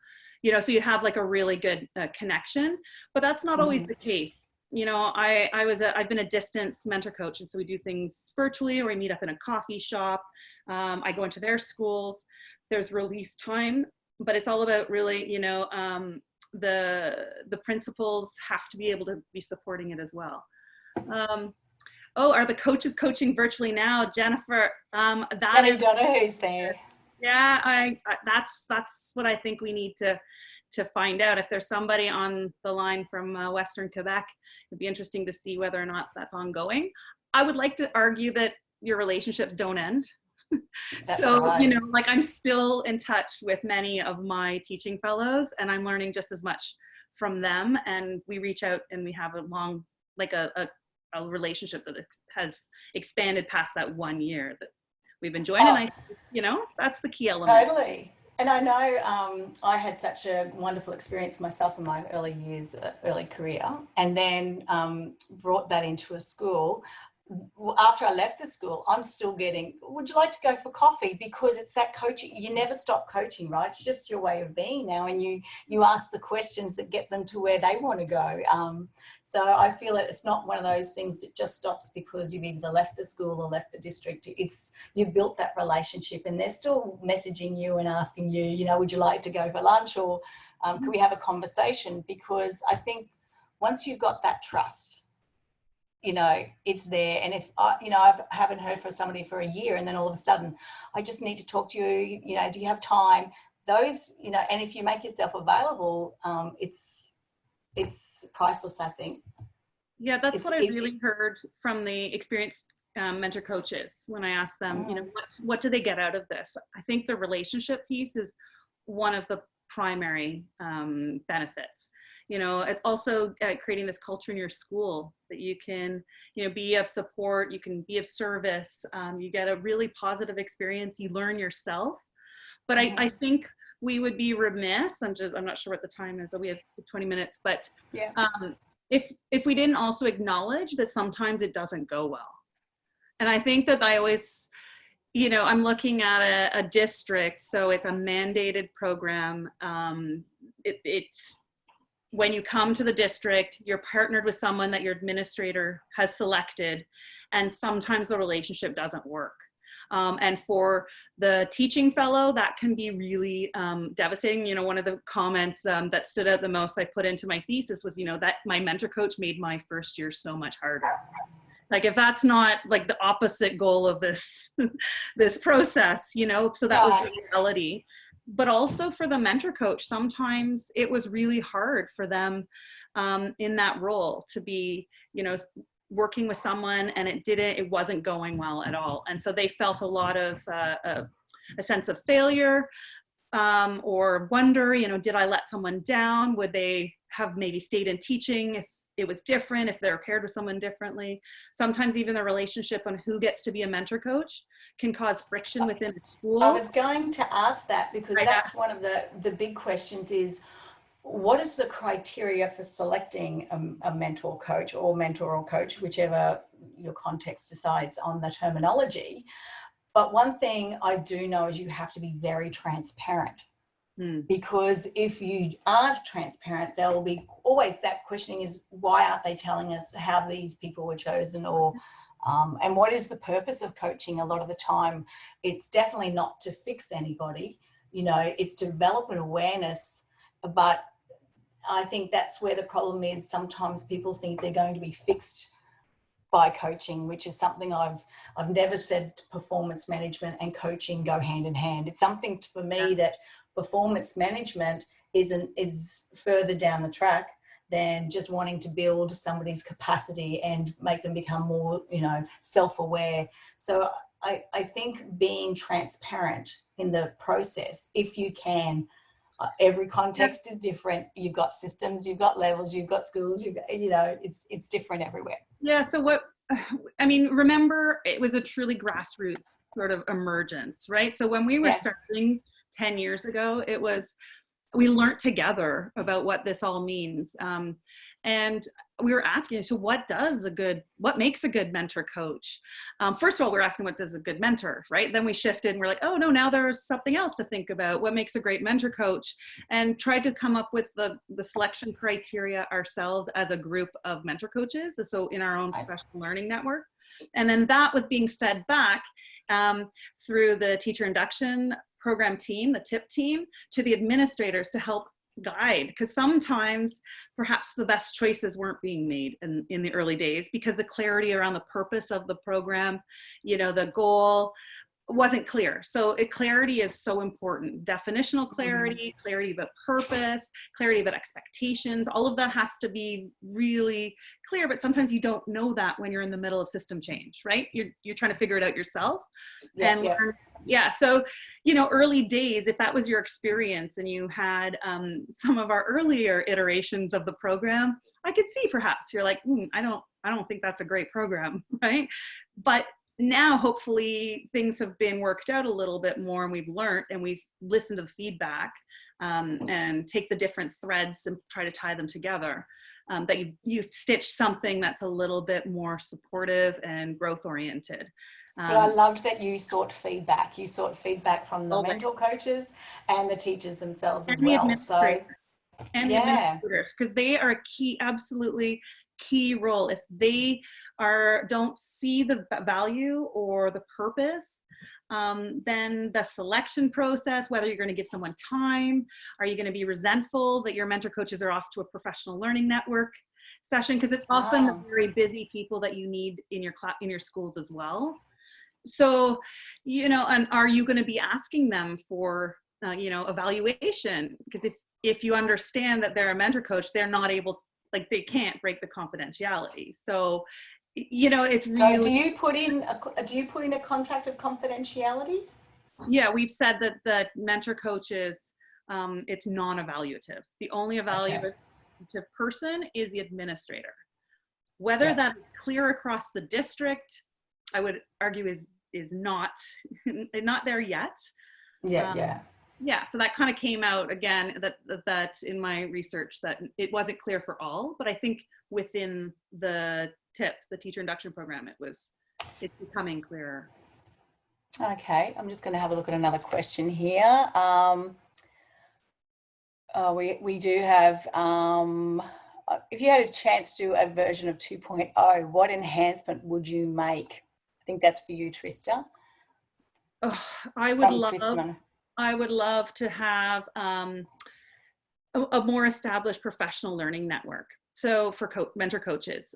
So you have like a really good connection, but that's not always the case. I've been a distance mentor coach, and so we do things virtually, or we meet up in a coffee shop. I go into their schools. There's release time, but it's all about really, the principals have to be able to be supporting it as well. Are the coaches coaching virtually now, Jennifer? Jenny Donahoo's there. Yeah, that's what I think we need to find out. If there's somebody on the line from Western Quebec, it'd be interesting to see whether or not that's ongoing. I would like to argue that your relationships don't end. That's So, right. you know, like I'm still in touch with many of my teaching fellows, and I'm learning just as much from them. And we reach out and we have a long, like a relationship that has expanded past that 1 year that we've enjoyed. And I, you know, that's the key element. Totally. And I know I had such a wonderful experience myself in my early years, early career, and then brought that into a school. After I left the school, I'm still getting, would you like to go for coffee? Because it's that coaching. You never stop coaching, right? It's just your way of being now. And you ask the questions that get them to where they want to go. So I feel that it's not one of those things that just stops because you've either left the school or left the district. It's, you've built that relationship and they're still messaging you and asking you, you know, would you like to go for lunch, or can we have a conversation? Because I think once you've got that trust, you know, it's there. And if I, you know, I haven't heard from somebody for a year, and then all of a sudden I just need to talk to you, you know, do you have time? Those, you know, and if you make yourself available, it's priceless, I think. Yeah, that's what I really heard from the experienced mentor coaches when I asked them, you know, what do they get out of this? I think the relationship piece is one of the primary benefits. You know, it's also creating this culture in your school that you can, you know, be of support, you can be of service, you get a really positive experience, you learn yourself. But I think we would be remiss, I'm not sure what the time is, so we have 20 minutes, but yeah. If we didn't also acknowledge that sometimes it doesn't go well. And I think that I always, you know, I'm looking at a district, so it's a mandated program. When you come to the district, you're partnered with someone that your administrator has selected, and sometimes the relationship doesn't work. And for the teaching fellow, that can be really devastating. You know, one of the comments that stood out the most I put into my thesis was, you know, that my mentor coach made my first year so much harder. Like, if that's not like the opposite goal of this, this process, you know, so that was the reality. But also for the mentor coach, sometimes it was really hard for them in that role to be, you know, working with someone and it wasn't going well at all. And so they felt a lot of a sense of failure or wonder, you know, did I let someone down? Would they have maybe stayed in teaching if it was different, if they're paired with someone differently? Sometimes even the relationship on who gets to be a mentor coach can cause friction within the school. I was going to ask that, because that's one of the big questions is, what is the criteria for selecting a mentor coach or mentor coach, whichever your context decides on the terminology? But one thing I do know is you have to be very transparent. Because if you aren't transparent, there will be always that questioning is, why aren't they telling us how these people were chosen, or and what is the purpose of coaching? A lot of the time, it's definitely not to fix anybody, you know, it's to develop an awareness. But I think that's where the problem is. Sometimes people think they're going to be fixed by coaching, which is something I've never said performance management and coaching go hand in hand. It's something for me that performance management is further down the track than just wanting to build somebody's capacity and make them become more, you know, self-aware. So I think being transparent in the process, if you can, every context is different. You've got systems, you've got levels, you've got schools, you've got, you know, it's different everywhere. Yeah. So I mean, remember, it was a truly grassroots sort of emergence, right? So when we were starting 10 years ago, we learned together about what this all means. And we were asking, so what makes a good mentor coach? First of all, we were asking, what does a good mentor, right? Then we shifted and we're like, oh no, now there's something else to think about. What makes a great mentor coach? And tried to come up with the selection criteria ourselves as a group of mentor coaches. So in our own professional learning network. And then that was being fed back through the teacher induction program team, the TIP team, to the administrators to help guide, because sometimes perhaps the best choices weren't being made in the early days because the clarity around the purpose of the program, you know, the goal wasn't clear. So clarity is so important. Definitional clarity, clarity about purpose, clarity about expectations, all of that has to be really clear, but sometimes you don't know that when you're in the middle of system change, right? You're trying to figure it out yourself and learn. Yeah, so, you know, early days, if that was your experience and you had some of our earlier iterations of the program, I could see perhaps you're like, I don't think that's a great program, right? But now, hopefully, things have been worked out a little bit more and we've learned and we've listened to the feedback and take the different threads and try to tie them together. That you've stitched something that's a little bit more supportive and growth oriented. But I loved that you sought feedback. You sought feedback from the mentor coaches and the teachers themselves as well. So, and the administrators, because they are a key, absolutely key role. If they don't see the value or the purpose, then the selection process, whether you're going to give someone time, are you going to be resentful that your mentor coaches are off to a professional learning network session, because it's often the very busy people that you need in your schools as well. So, you know, and are you going to be asking them for you know, evaluation? Because if you understand that they're a mentor coach, they're not able, like, they can't break the confidentiality. So, you know, it's really. So do you put in a contract of confidentiality? Yeah, we've said that the mentor coaches, it's non-evaluative. The only evaluative person is the administrator. Whether that is clear across the district, I would argue is not there yet. Yeah, so that kind of came out again, that in my research, that it wasn't clear for all, but I think within the teacher induction program, it's becoming clearer. Okay, I'm just going to have a look at another question here. We do have, if you had a chance to do a version of 2.0, what enhancement would you make? I think that's for you, Trista. Oh, I would love to have a more established professional learning network. So for mentor coaches,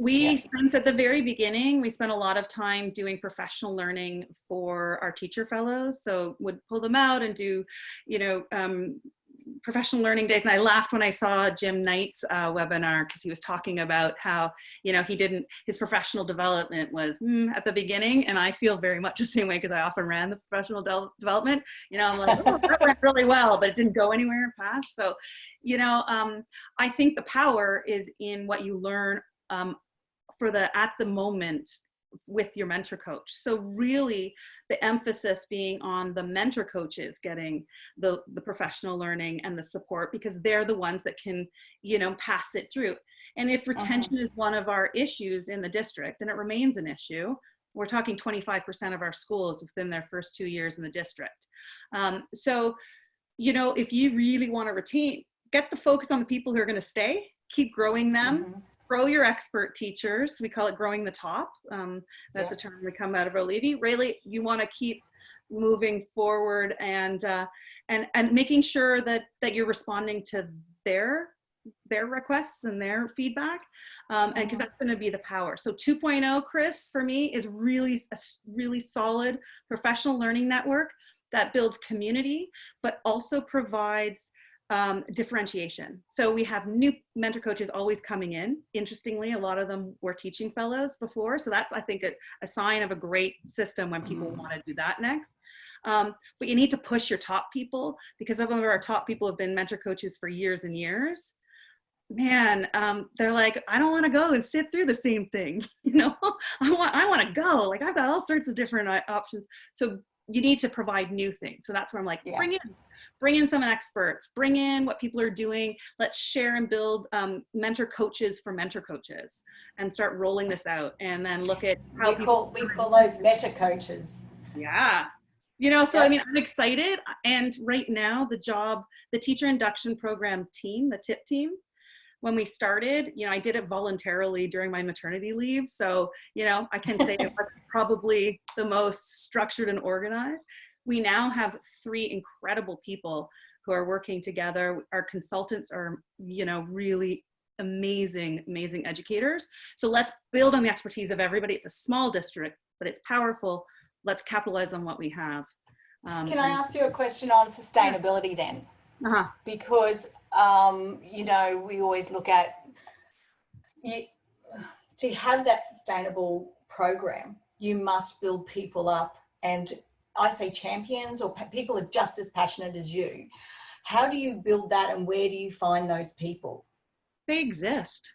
since at the very beginning, we spent a lot of time doing professional learning for our teacher fellows. So would pull them out and do, you know, professional learning days. And I laughed when I saw Jim Knight's webinar, because he was talking about how, you know, his professional development was at the beginning. And I feel very much the same way, because I often ran the professional development. You know, I'm like, oh, that went really well, but it didn't go anywhere past. So, you know, I think the power is in what you learn at the moment with your mentor coach. So really the emphasis being on the mentor coaches getting the professional learning and the support, because they're the ones that can, you know, pass it through. And if retention is one of our issues in the district, and it remains an issue, we're talking 25% of our schools within their first 2 years in the district. So, you know, if you really want to retain, get the focus on the people who are going to stay, keep growing them. Grow your expert teachers. We call it growing the top. That's a term we come out of our Levy. Really, you want to keep moving forward and making sure that you're responding to their requests and their feedback, and because that's going to be the power. So 2.0, Chris, for me, is really a really solid professional learning network that builds community, but also provides differentiation. So we have new mentor coaches always coming in. Interestingly, a lot of them were teaching fellows before. So that's, I think, a sign of a great system when people want to do that next. But you need to push your top people, because some of our top people have been mentor coaches for years and years. Man, they're like, I don't want to go and sit through the same thing. You know, I want to go. Like, I've got all sorts of different options. So you need to provide new things. So that's where I'm like, bring in some experts, bring in what people are doing. Let's share and build mentor coaches for mentor coaches, and start rolling this out. And then look at how we call those meta coaches. Yeah. You know, so I mean, I'm excited. And right now the teacher induction program team, the TIP team, when we started, you know, I did it voluntarily during my maternity leave. So, you know, I can say it was probably the most structured and organized. We now have 3 incredible people who are working together. Our consultants are, you know, really amazing educators. So let's build on the expertise of everybody. It's a small district, but it's powerful. let's capitalize on what we have. Can I ask you a question on sustainability then? Because, you know, we always look at, to have that sustainable program, you must build people up, and I say champions or people are just as passionate as you. How do you build that, and where do you find those people? They exist.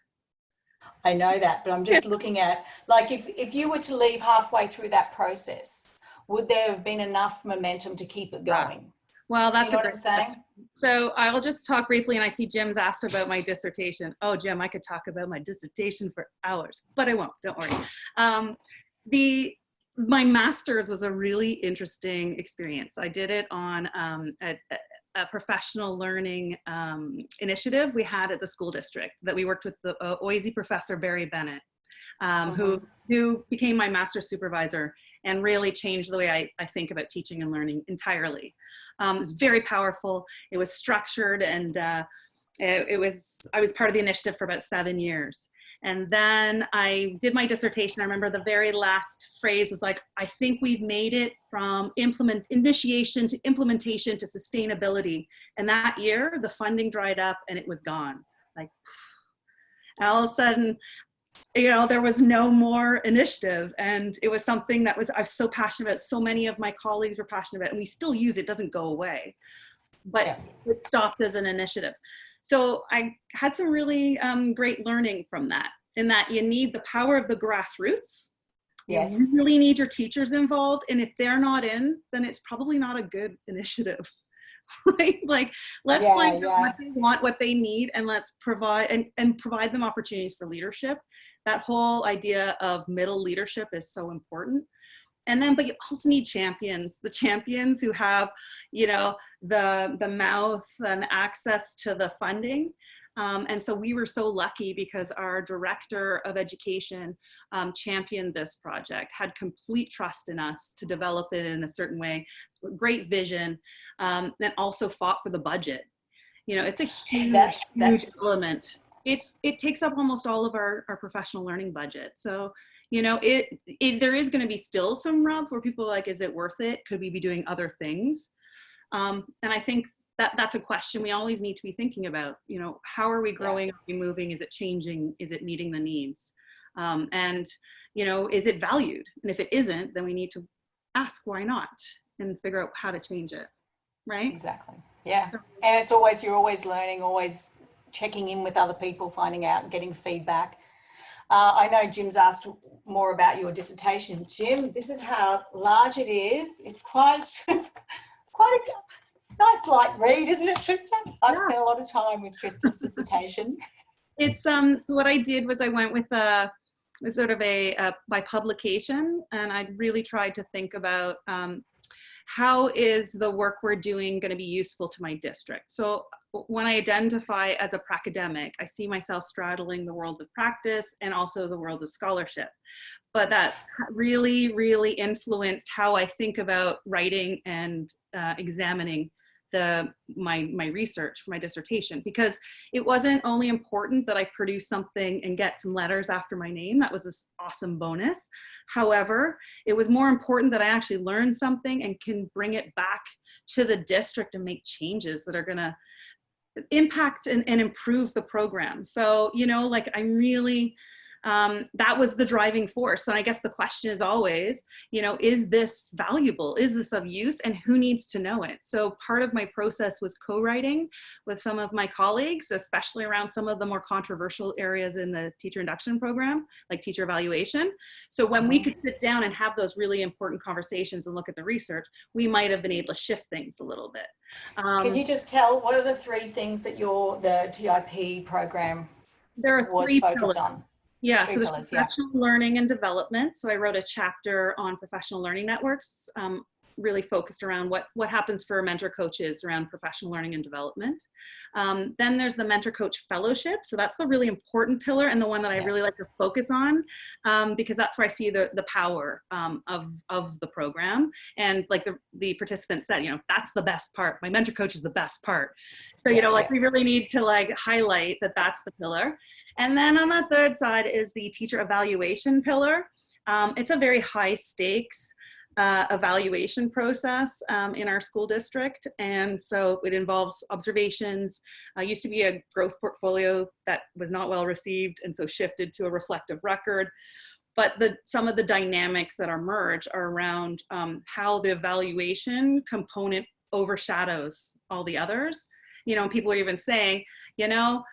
I know that, but I'm just looking at, like, if you were to leave halfway through that process, would there have been enough momentum to keep it going? Well, that's what I'm saying. So I'll just talk briefly, and I see Jim's asked about my dissertation. Oh, Jim, I could talk about my dissertation for hours, but I won't, don't worry. My master's was a really interesting experience. I did it on a professional learning initiative we had at the school district that we worked with the OISE professor, Barry Bennett, who became my master's supervisor and really changed the way I think about teaching and learning entirely. It was very powerful. It was structured, and I was part of the initiative for about 7 years. And then I did my dissertation. I remember the very last phrase was like, I think we've made it from initiation to implementation to sustainability. And that year, the funding dried up and it was gone. Like, and all of a sudden, you know, there was no more initiative. And it was something that I was so passionate about. So many of my colleagues were passionate about it, and we still use it. It doesn't go away. But it stopped as an initiative. So I had some really great learning from that, in that you need the power of the grassroots. Yes. You really need your teachers involved. And if they're not in, then it's probably not a good initiative, right? Like, let's find out what they want, what they need, and let's provide and provide them opportunities for leadership. That whole idea of middle leadership is so important. And then, but you also need champions, the champions who have, you know, the mouth and access to the funding. And so we were so lucky because our director of education championed this project, had complete trust in us to develop it in a certain way, great vision, and also fought for the budget. You know, it's a huge element. It takes up almost all of our professional learning budget. So, you know, there is going to be still some rub where people are like, is it worth it? Could we be doing other things? And I think that's a question we always need to be thinking about. You know, how are we growing? Are we moving? Is it changing? Is it meeting the needs? And, you know, is it valued? And if it isn't, then we need to ask why not and figure out how to change it. Right? Exactly. Yeah. And it's always, you're always learning, always checking in with other people, finding out, getting feedback. I know Jim's asked more about your dissertation. Jim, this is how large it is. It's quite a nice light read, isn't it, Trista? I've spent a lot of time with Trista's dissertation. It's so what I did was I went with a sort of by publication, and I really tried to think about how is the work we're doing going to be useful to my district. So when I identify as a pracademic, I see myself straddling the world of practice and also the world of scholarship. But that really, really influenced how I think about writing and examining my research for my dissertation, because it wasn't only important that I produce something and get some letters after my name. That was an awesome bonus. However, it was more important that I actually learn something and can bring it back to the district and make changes that are going to impact and improve the program. So, you know, like I'm really, that was the driving force. And I guess the question is always, you know, is this valuable? Is this of use? And who needs to know it? So part of my process was co-writing with some of my colleagues, especially around some of the more controversial areas in the teacher induction program, like teacher evaluation. So when we could sit down and have those really important conversations and look at the research, we might have been able to shift things a little bit. Can you just tell, what are the 3 things that the TIP program was focused on? Yeah, so there's professional learning and development. So I wrote a chapter on professional learning networks, really focused around what happens for mentor coaches around professional learning and development. Then there's the mentor coach fellowship. So that's the really important pillar and the one that I really like to focus on, because that's where I see the power of the program. And like the participants said, you know, that's the best part. My mentor coach is the best part. So, you know, like we really need to like highlight that that's the pillar. And then on the third side is the teacher evaluation pillar. It's a very high stakes evaluation process in our school district. And so it involves observations. Used to be a growth portfolio that was not well received, and so shifted to a reflective record. But some of the dynamics that are merged are around how the evaluation component overshadows all the others. You know, people are even saying, you know,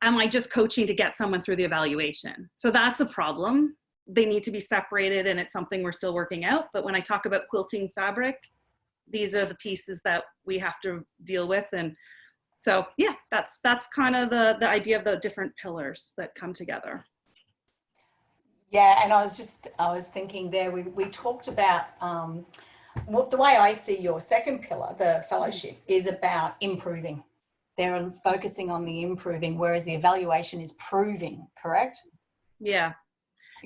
am I just coaching to get someone through the evaluation? So that's a problem. They need to be separated, and it's something we're still working out. But when I talk about quilting fabric, these are the pieces that we have to deal with. And so, yeah, that's kind of the idea of the different pillars that come together. Yeah, and I was thinking there, we talked about the way I see your second pillar, the fellowship, is about improving. They're focusing on the improving, whereas the evaluation is proving, correct? Yeah.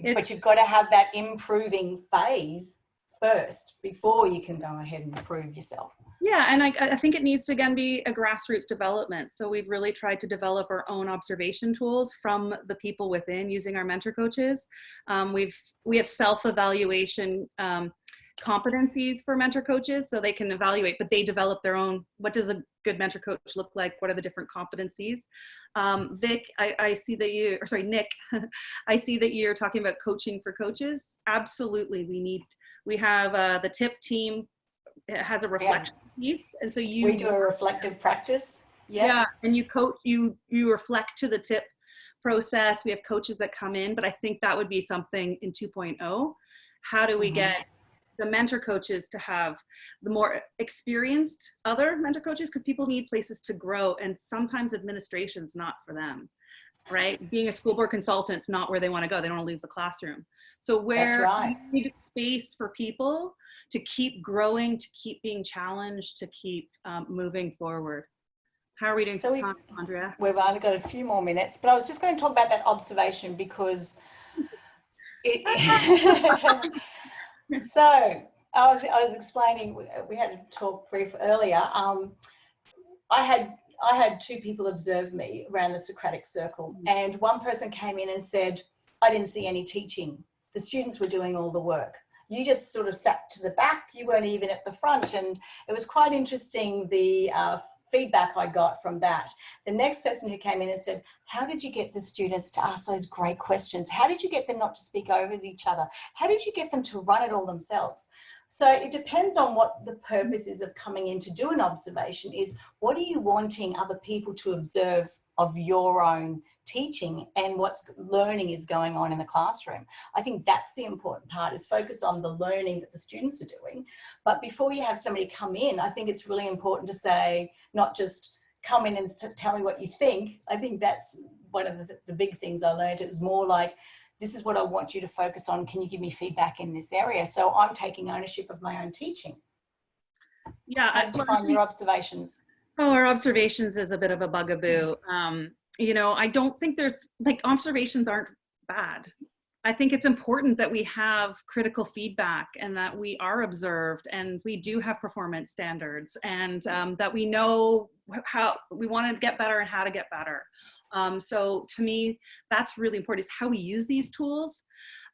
But you've got to have that improving phase first before you can go ahead and improve yourself. Yeah, and I think it needs to, again, be a grassroots development. So we've really tried to develop our own observation tools from the people within using our mentor coaches. We have self-evaluation competencies for mentor coaches, so they can evaluate, but they develop their own. What does a good mentor coach look like? What are the different competencies? Vic, I see that you, or sorry, Nick, I see that you're talking about coaching for coaches. Absolutely, we have the TIP team. It has a reflection piece, and so we do a reflective practice. Yeah, and you coach, you reflect to the TIP process. We have coaches that come in, but I think that would be something in 2.0. How do we get the mentor coaches to have the more experienced other mentor coaches, because people need places to grow, and sometimes administration's not for them, right? Being a school board consultant's not where they want to go. They don't want to leave the classroom. So where you need space for people to keep growing, to keep being challenged, to keep moving forward. How are we doing, so Andrea? We've only got a few more minutes, but I was just going to talk about that observation, because so I was explaining, we had a talk brief earlier. I had two people observe me around the Socratic Circle, and one person came in and said, I didn't see any teaching. The students were doing all the work. You just sort of sat to the back. You weren't even at the front. And it was quite interesting, the feedback I got from that. The next person who came in and said, how did you get the students to ask those great questions? How did you get them not to speak over each other? How did you get them to run it all themselves? So it depends on what the purpose is of coming in to do an observation. Is what are you wanting other people to observe of your own teaching, and what's learning is going on in the classroom? I think that's the important part, is focus on the learning that the students are doing. But before you have somebody come in, I think it's really important to say, not just come in and tell me what you think. I think that's one of the big things I learned. It was more like, this is what I want you to focus on. Can you give me feedback in this area? So I'm taking ownership of my own teaching. Yeah. How did you find your observations? Oh, our observations is a bit of a bugaboo. You know, I don't think there's, like, observations aren't bad. I think it's important that we have critical feedback, and that we are observed, and we do have performance standards, and that we know how we want to get better and how to get better. So to me, that's really important, is how we use these tools.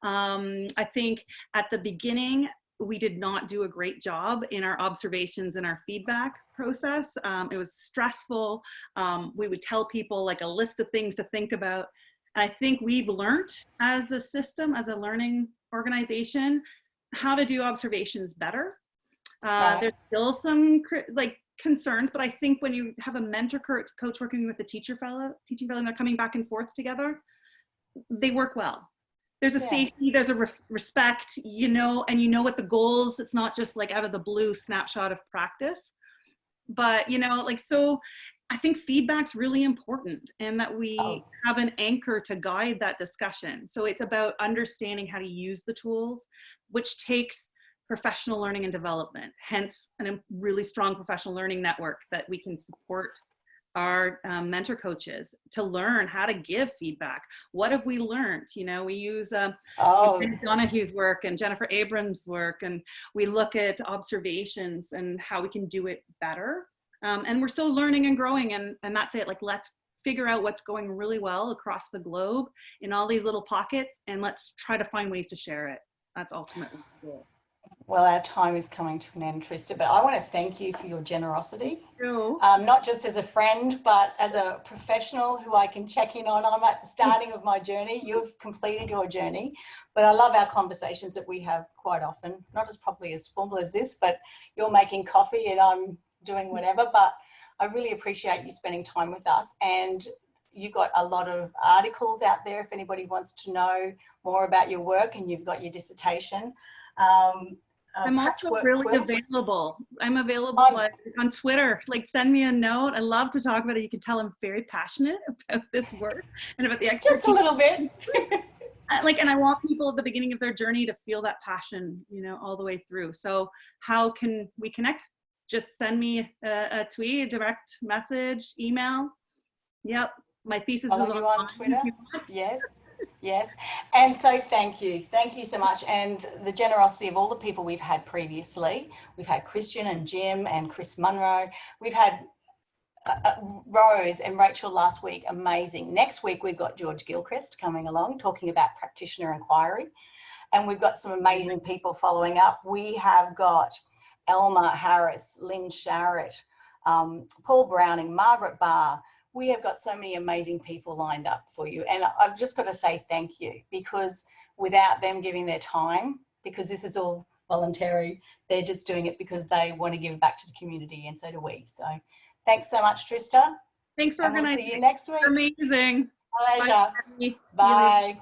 I think at the beginning, we did not do a great job in our observations and our feedback process. It was stressful. We would tell people like a list of things to think about. And I think we've learned as a system, as a learning organization, how to do observations better. There's still some concerns, but I think when you have a mentor coach working with a teaching fellow, and they're coming back and forth together, they work well. There's a safety, there's a respect, you know, and you know what the goals, it's not just like out of the blue snapshot of practice, but you know, like, so I think feedback's really important, and that we have an anchor to guide that discussion. So it's about understanding how to use the tools, which takes professional learning and development, hence a really strong professional learning network that we can support our mentor coaches to learn how to give feedback. What have we learned? You know, we use Donahue's work and Jennifer Abrams' work, and we look at observations and how we can do it better. And we're still learning and growing, and that's it. Like, let's figure out what's going really well across the globe in all these little pockets, and let's try to find ways to share it. That's ultimately the goal. Well, our time is coming to an end, Trista, but I want to thank you for your generosity, No. not just as a friend, but as a professional who I can check in on. I'm at the starting of my journey. You've completed your journey, but I love our conversations that we have quite often, not as probably as formal as this, but you're making coffee and I'm doing whatever, but I really appreciate you spending time with us. And you got a lot of articles out there if anybody wants to know more about your work, and you've got your dissertation. I'm also really available. I'm available on Twitter. Like, send me a note. I love to talk about it. You can tell I'm very passionate about this work and about the expertise. Just a little bit. And I want people at the beginning of their journey to feel that passion, you know, all the way through. So how can we connect? Just send me a tweet, a direct message, email. Yep. My thesis Follow you on Twitter. Yes. Yes. And so thank you so much. And the generosity of all the people we've had previously. We've had Christian and Jim and Chris Munro. We've had Rose and Rachel last week. Amazing. Next week we've got George Gilchrist coming along talking about practitioner inquiry, and we've got some amazing people following up. We have got Elma Harris, Lynn Sharrett, Paul Browning, Margaret Barr. We have got so many amazing people lined up for you. And I've just got to say thank you, because without them giving their time, because this is all voluntary, they're just doing it because they want to give back to the community, and so do we. So thanks so much, Trista. Thanks for organizing. We'll see you next week. Amazing. Pleasure. Bye. Bye.